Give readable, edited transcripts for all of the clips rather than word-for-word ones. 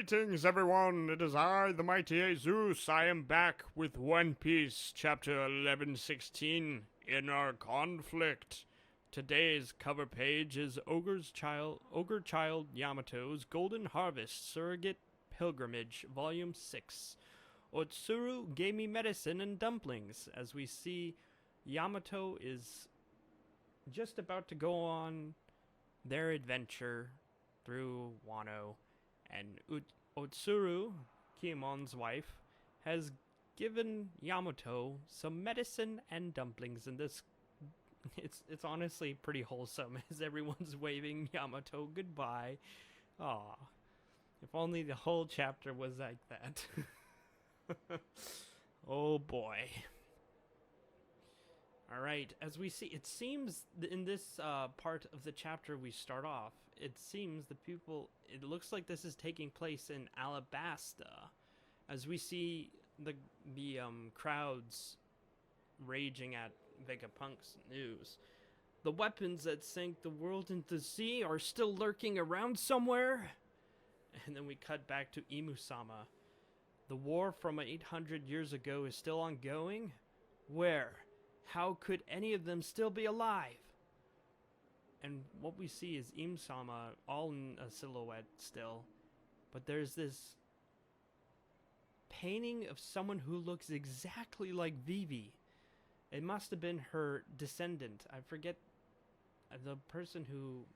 Greetings, everyone. It is I, the mighty Haysoos. I am back with One Piece, chapter 1116, Inner Conflict. Today's cover page is Ogre Child Yamato's Golden Harvest Surrogate Pilgrimage, Volume 6. Otsuru gave me medicine and dumplings. As we see, Yamato is just about to go on their adventure through Wano. And Otsuru, Kimon's wife, has given Yamato some medicine and dumplings, and this it's honestly pretty wholesome as everyone's waving Yamato goodbye. Aw, if only the whole chapter was like that. Oh boy. Alright, as we see, it seems in this part of the chapter we start off, it seems it looks like this is taking place in Alabasta, as we see the crowds raging at Vegapunk's news. The weapons that sank the world into the sea are still lurking around somewhere? And then we cut back to Imusama. The war from 800 years ago is still ongoing? Where? How could any of them still be alive? And what we see is Imusama all in a silhouette still. But there's this painting of someone who looks exactly like Vivi. It must have been her descendant. I forget the person who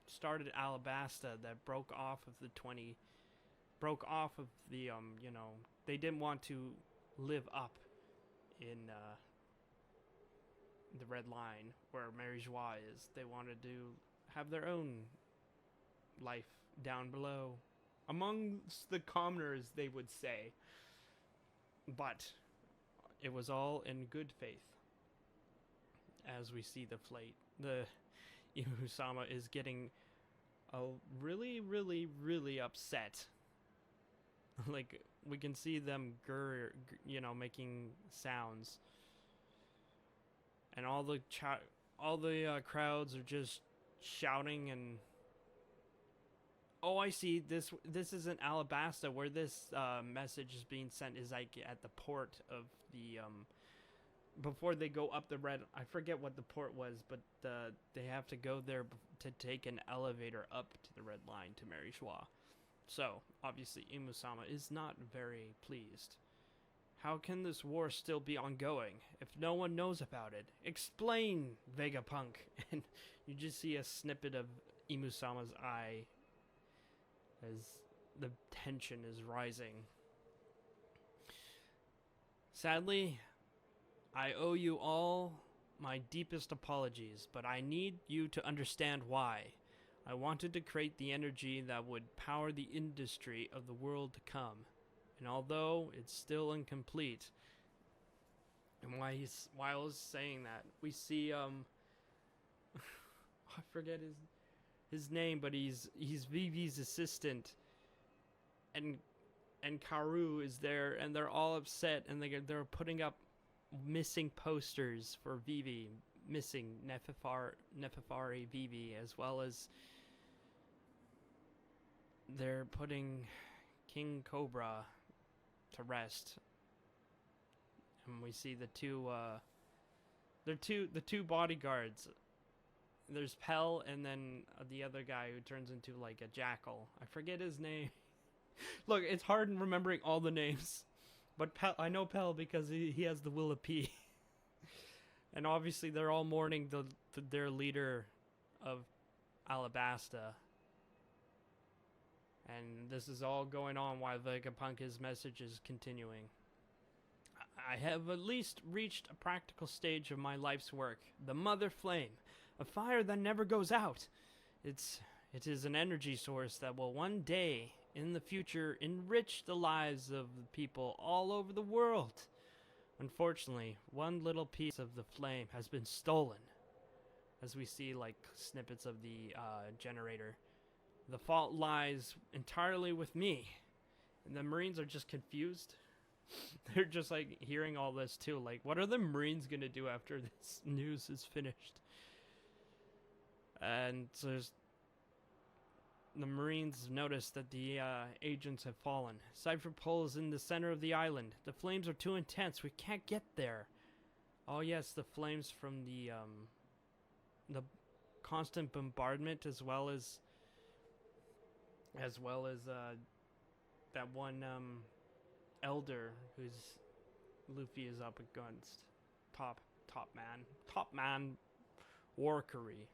started Alabasta that broke off of the they didn't want to live up in the Red Line where Mary Joie is. They wanted to have their own life down below amongst the commoners, they would say. But it was all in good faith. As we see the Imusama is getting really, really, really upset. Like, we can see them making sounds. And all the crowds are just shouting and... Oh, I see. This isn't Alabasta, where this message is being sent is like at the port of the before they go up the red. I forget what the port was, but they have to go there to take an elevator up to the Red Line to Mary Joie. So obviously Imusama is not very pleased. How can this war still be ongoing if no one knows about it? Explain, Vegapunk. And you just see a snippet of Imusama's eye as the tension is rising. Sadly, I owe you all my deepest apologies, but I need you to understand why. I wanted to create the energy that would power the industry of the world to come. And although it's still incomplete, and while he's saying that, we see I forget his name, but he's Vivi's assistant, and Karu is there, and they're all upset, and they're putting up missing posters for Vivi, missing Nefafari Vivi, as well as they're putting King Cobra to rest. And we see the two bodyguards. There's Pell, and then the other guy who turns into like a jackal. I forget his name. Look, it's hard in remembering all the names, but I know Pell because he has the Will of P. And obviously they're all mourning their leader of Alabasta. And this is all going on while Vegapunk's message is continuing. I have at least reached a practical stage of my life's work. The Mother Flame. A fire that never goes out. It is an energy source that will one day, in the future, enrich the lives of the people all over the world. Unfortunately, one little piece of the flame has been stolen. As we see, like, snippets of the generator. The fault lies entirely with me. And the Marines are just confused. They're just, like, hearing all this, too. Like, what are the Marines gonna do after this news is finished? And there's the Marines notice that the agents have fallen. Cypher Pole is in the center of the island. The flames are too intense. We can't get there. Oh yes, the flames from the constant bombardment, as well as that one elder who's Luffy is up against. Top man Warkery.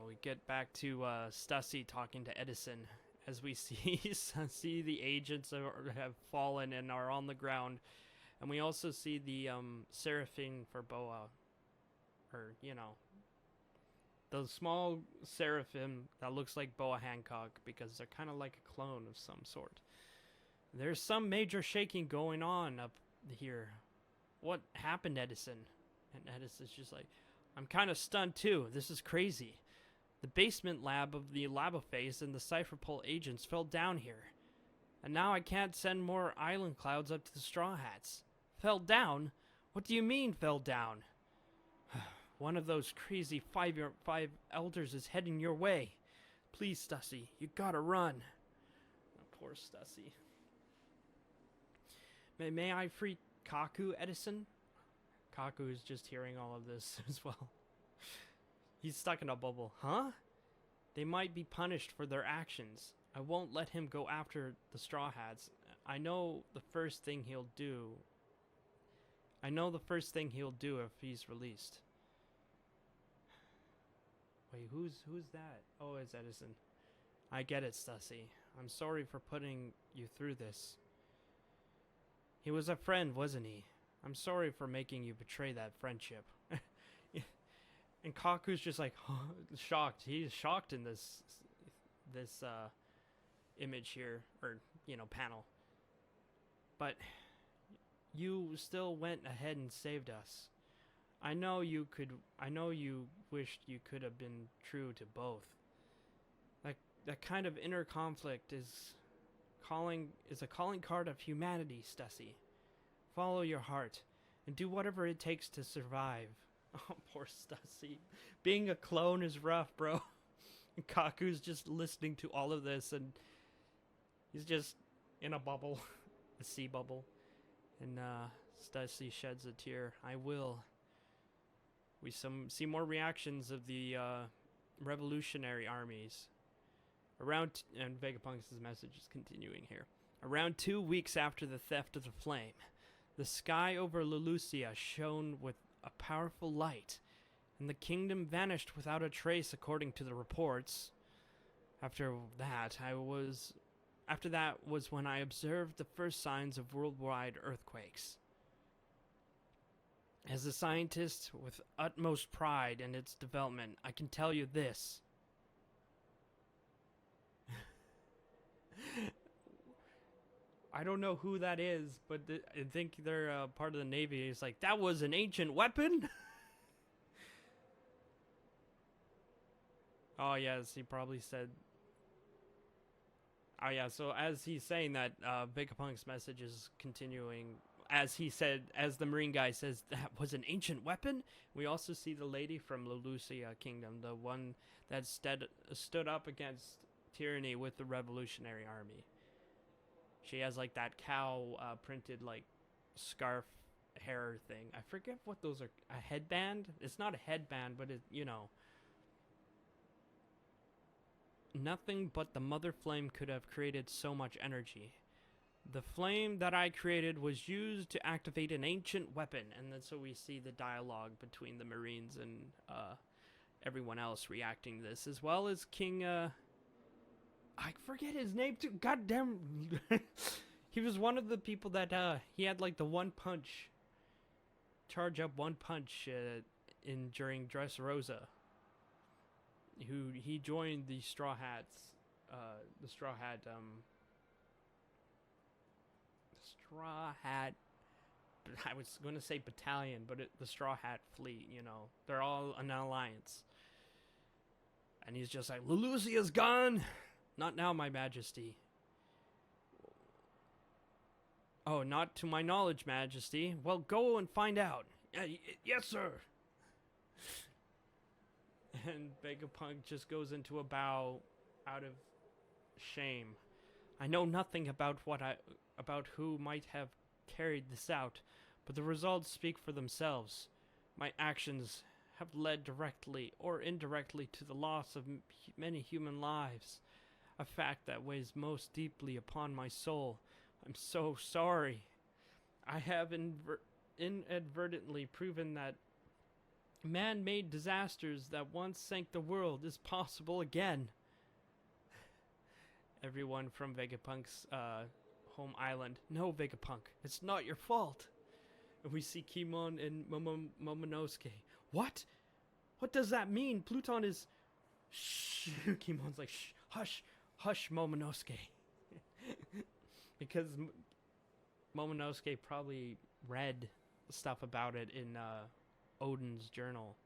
We get back to Stussy talking to Edison as we see the agents have fallen and are on the ground, and we also see the seraphim for Boa, or the small seraphim that looks like Boa Hancock, because they're kind of like a clone of some sort. There's some major shaking going on up here. What happened, Edison? And Edison's just like, I'm kind of stunned too. This is crazy. The basement lab of the Labophase and the Cypherpole agents fell down here. And now I can't send more island clouds up to the Straw Hats. Fell down? What do you mean, fell down? One of those crazy five elders is heading your way. Please, Stussy, you gotta run. Oh, poor Stussy. May I free Kaku, Edison? Kaku is just hearing all of this as well. He's stuck in a bubble. Huh? They might be punished for their actions. I won't let him go after the Straw Hats. I know the first thing he'll do if he's released. Wait, who's that? Oh, it's Edison. I get it, Stussy. I'm sorry for putting you through this. He was a friend, wasn't he? I'm sorry for making you betray that friendship. And Kaku's just like shocked. He's shocked in this image here, or panel. But you still went ahead and saved us. I know you wished you could have been true to both. That kind of inner conflict is a calling card of humanity, Stussy. Follow your heart and do whatever it takes to survive. Oh, poor Stussy. Being a clone is rough, bro. And Kaku's just listening to all of this, and he's just in a bubble, a sea bubble. And Stussy sheds a tear. I will. We see more reactions of the revolutionary armies. And Vegapunk's message is continuing here. Around 2 weeks after the theft of the flame, the sky over Lulusia shone with a powerful light, and the kingdom vanished without a trace, according to the reports. After that was when I observed the first signs of worldwide earthquakes. As a scientist with utmost pride in its development, I can tell you this. I don't know who that is, but I think they're part of the Navy. It's like, that was an ancient weapon? Oh, yes, he probably said... Oh, yeah, so as he's saying that, Vegapunk's message is continuing. As the Marine guy says, that was an ancient weapon? We also see the lady from Lulusia Kingdom, the one that stood up against tyranny with the Revolutionary Army. She has like that cow printed like scarf hair thing. I forget what those are. A headband? It's not a headband, but it, Nothing but the mother flame could have created so much energy. The flame that I created was used to activate an ancient weapon. And then so we see the dialogue between the Marines and everyone else reacting to this, as well as King... I forget his name too. Goddamn. He was one of the people that he had like the charge up one punch during Dressrosa. He joined the Straw Hats, the Straw Hat. I was going to say battalion, but the Straw Hat fleet. They're all an alliance. And he's just like, Lulusia's gone. Not now, my majesty. Oh, not to my knowledge, majesty. Well, go and find out. Yes, sir. And Vegapunk just goes into a bow out of shame. I know nothing about about who might have carried this out, but the results speak for themselves. My actions have led directly or indirectly to the loss of many human lives, a fact that weighs most deeply upon my soul. I'm so sorry. I have inadvertently proven that man-made disasters that once sank the world is possible again. Everyone from Vegapunk's home island. No, Vegapunk, it's not your fault. And we see Kimon and Momonosuke. What? What does that mean? Pluton is... Shh. Kimon's like, shh, hush, hush, Momonosuke. Because Momonosuke probably read stuff about it in Odin's journal.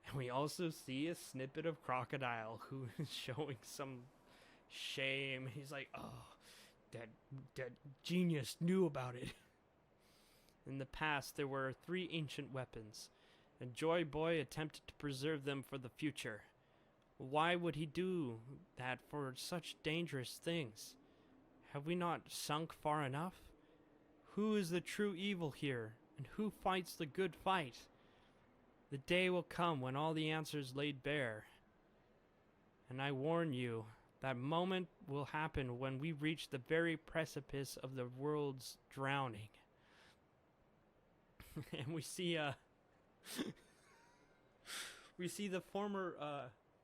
And we also see a snippet of Crocodile who is showing some shame. He's like, oh, that genius knew about it. In the past, there were 3 ancient weapons, and Joy Boy attempted to preserve them for the future. Why would he do that for such dangerous things? Have we not sunk far enough? Who is the true evil here, and who fights the good fight? The day will come when all the answers laid bare. And I warn you, that moment will happen when we reach the very precipice of the world's drowning. And we see the former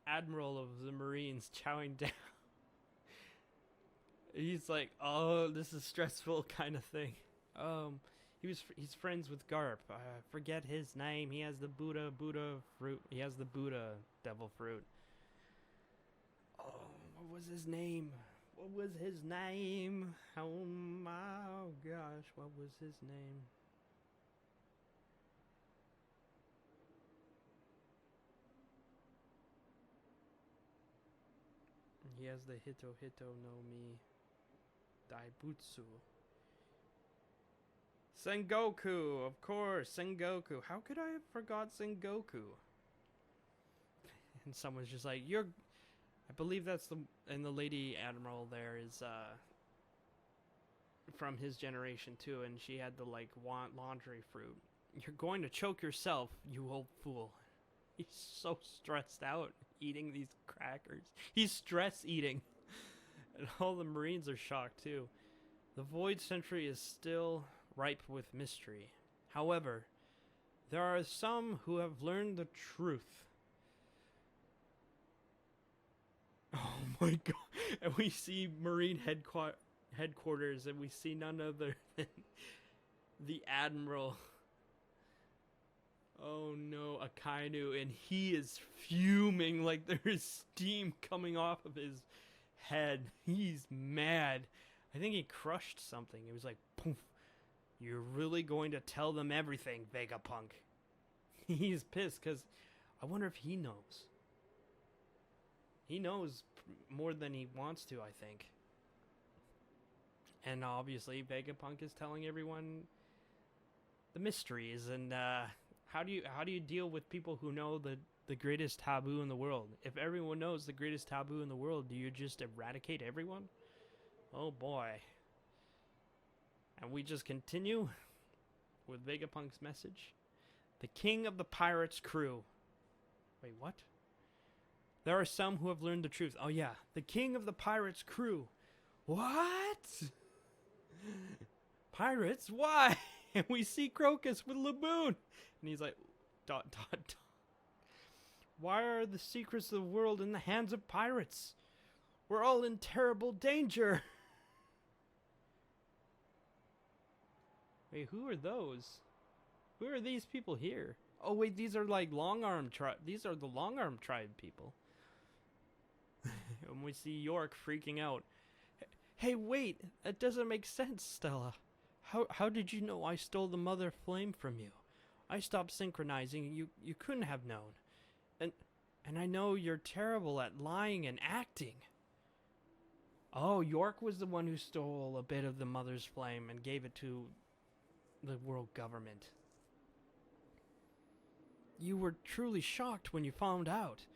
admiral of the Marines chowing down. He's like, oh, this is stressful kind of thing. He's friends with Garp. I forget his name. He has the Buddha fruit. He has the Buddha devil fruit. Oh, what was his name? What was his name? Oh my gosh, what was his name? He has the Hito no Mi Daibutsu. Sengoku, of course, Sengoku. How could I have forgot Sengoku? And someone's just like, I believe that's and the Lady Admiral there is, from his generation too, and she had the, like, laundry fruit. You're going to choke yourself, you old fool. He's so stressed out eating these crackers. He's stress eating. And all the Marines are shocked too. The Void Century is still ripe with mystery. However, there are some who have learned the truth. Oh my god. And we see Marine headquarters, and we see none other than the Admiral. Oh no, Akainu, and he is fuming like there is steam coming off of his head. He's mad. I think he crushed something. It was like, poof. You're really going to tell them everything, Vegapunk. He's pissed because I wonder if he knows. He knows more than he wants to, I think. And obviously, Vegapunk is telling everyone the mysteries. And how do you deal with people who know the greatest taboo in the world? If everyone knows the greatest taboo in the world, do you just eradicate everyone? Oh boy. And we just continue with Vegapunk's message. The king of the pirates' crew. Wait, what? There are some who have learned the truth. Oh yeah, the king of the pirates' crew. What? Pirates? Why? And we see Crocus with Laboon. And he's like, ... Why are the secrets of the world in the hands of pirates? We're all in terrible danger. Wait, who are those? Who are these people here? Oh wait, these are like long-arm tribe. These are the long-arm tribe people. And we see York freaking out. Hey, wait, that doesn't make sense, Stella. How did you know I stole the Mother Flame from you? I stopped synchronizing. You couldn't have known. And I know you're terrible at lying and acting. Oh, York was the one who stole a bit of the Mother's Flame and gave it to the world government. you were truly shocked when you found out.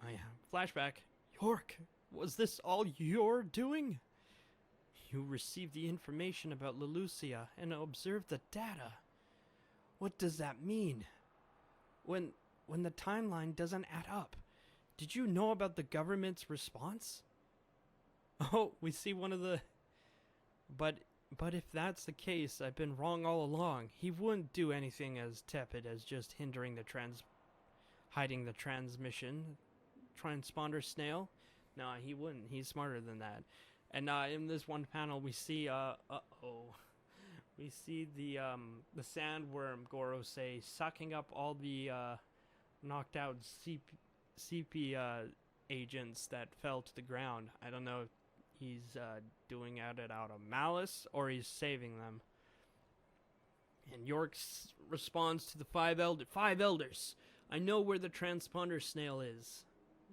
Oh yeah, flashback. York, was this all your doing? You received the information about Lelucia and observed the data. What does that mean? When the timeline doesn't add up, did you know about the government's response? Oh, we see one of the... But if that's the case, I've been wrong all along. He wouldn't do anything as tepid as just hiding the transmission. Transponder snail? No, he wouldn't. He's smarter than that. And in this one panel, we see we see the sandworm Gorosei sucking up all the knocked out CP agents that fell to the ground. I don't know if he's doing it out of malice or he's saving them. And York responds to the five elders. I know where the transponder snail is.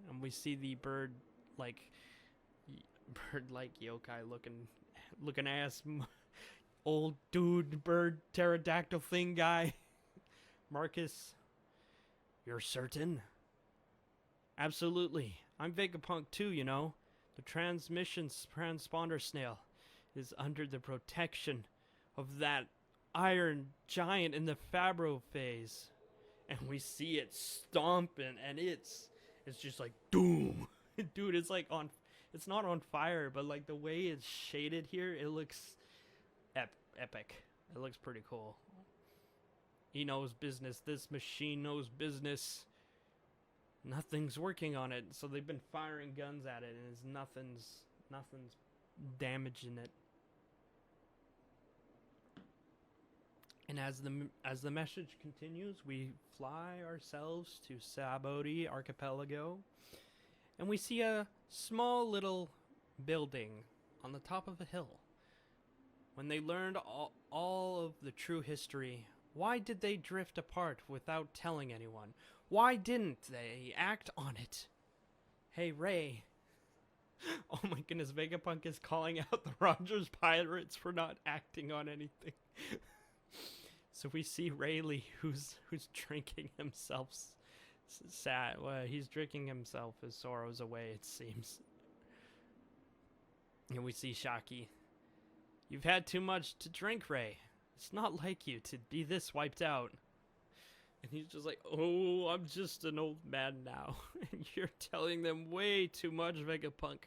And we see the bird-like yokai looking ass old dude bird pterodactyl thing guy. Marcus, you're certain? Absolutely. I'm Vegapunk too, you know. The transponder snail is under the protection of that iron giant in the Fabro phase. And we see it stomping, and it's just like doom. Dude, it's like it's not on fire, but like the way it's shaded here, it looks epic. It looks pretty cool. He knows business. This machine knows business. Nothing's working on it, so they've been firing guns at it, and nothing's damaging it. And as the message continues, we fly ourselves to Saboti Archipelago, and we see a small little building on the top of a hill. When they learned all of the true history, why did they drift apart without telling anyone? Why didn't they act on it? Hey, Ray. Oh my goodness, Vegapunk is calling out the Rogers Pirates for not acting on anything. So we see Rayleigh, who's drinking himself sad. Well, he's drinking himself his sorrows away, it seems. And we see Shaki. You've had too much to drink, Ray. It's not like you to be this wiped out. And he's just like, oh, I'm just an old man now. And you're telling them way too much, Vegapunk.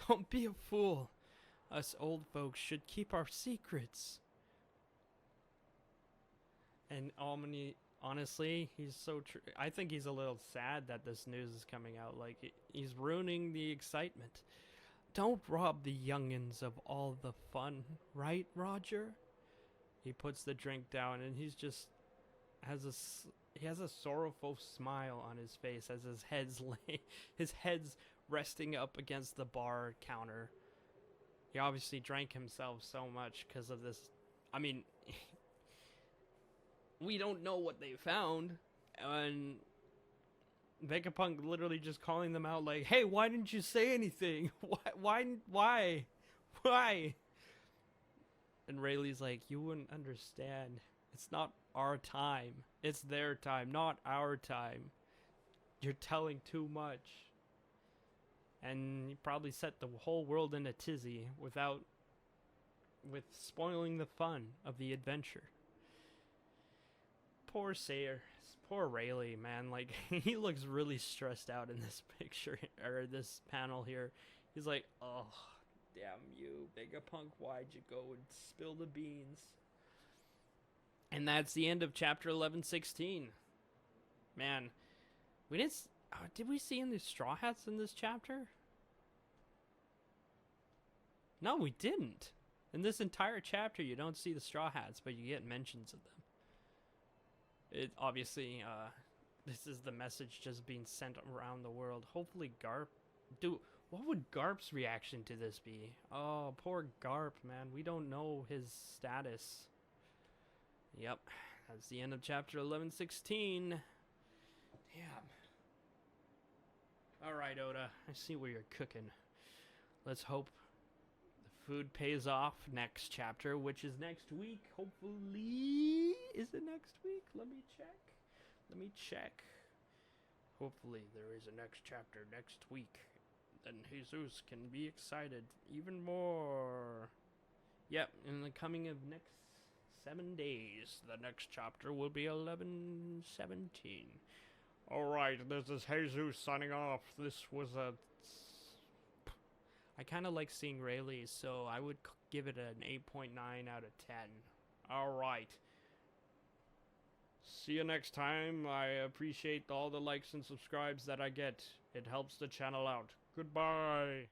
Don't be a fool. Us old folks should keep our secrets. And honestly, he's so true. I think he's a little sad that this news is coming out. Like, he's ruining the excitement. Don't rob the youngins of all the fun, right, Roger? He puts the drink down, and he's just he has a sorrowful smile on his face as his head's resting up against the bar counter. He obviously drank himself so much because of this. I mean, we don't know what they found, and Vegapunk literally just calling them out like, hey, why didn't you say anything? Why? And Rayleigh's like, you wouldn't understand. It's not our time. It's their time, not our time. You're telling too much. And you probably set the whole world in a tizzy with spoiling the fun of the adventure. Poor Sayer. Poor Rayleigh, man. Like, he looks really stressed out in this picture, or this panel here. He's like, oh, damn you, Vegapunk, why'd you go and spill the beans? And that's the end of chapter 1116. Man, we didn't... did we see any Straw Hats in this chapter? No, we didn't. In this entire chapter, you don't see the Straw Hats, but you get mentions of them. It obviously, this is the message just being sent around the world. Hopefully Garp... Dude, what would Garp's reaction to this be? Oh, poor Garp, man. We don't know his status. Yep, that's the end of chapter 1116. Damn. Alright, Oda, I see where you're cooking. Let's hope the food pays off next chapter, which is next week, hopefully. Is it next week? Let me check. Let me check. Hopefully there is a next chapter next week. Then Haysoos can be excited even more. Yep, in the coming of next 7 days, the next chapter will be 11:17. Alright, this is Haysoos signing off. This was a... I kind of like seeing Rayleigh, so I would give it an 8.9 out of 10. Alright. See you next time. I appreciate all the likes and subscribes that I get. It helps the channel out. Goodbye.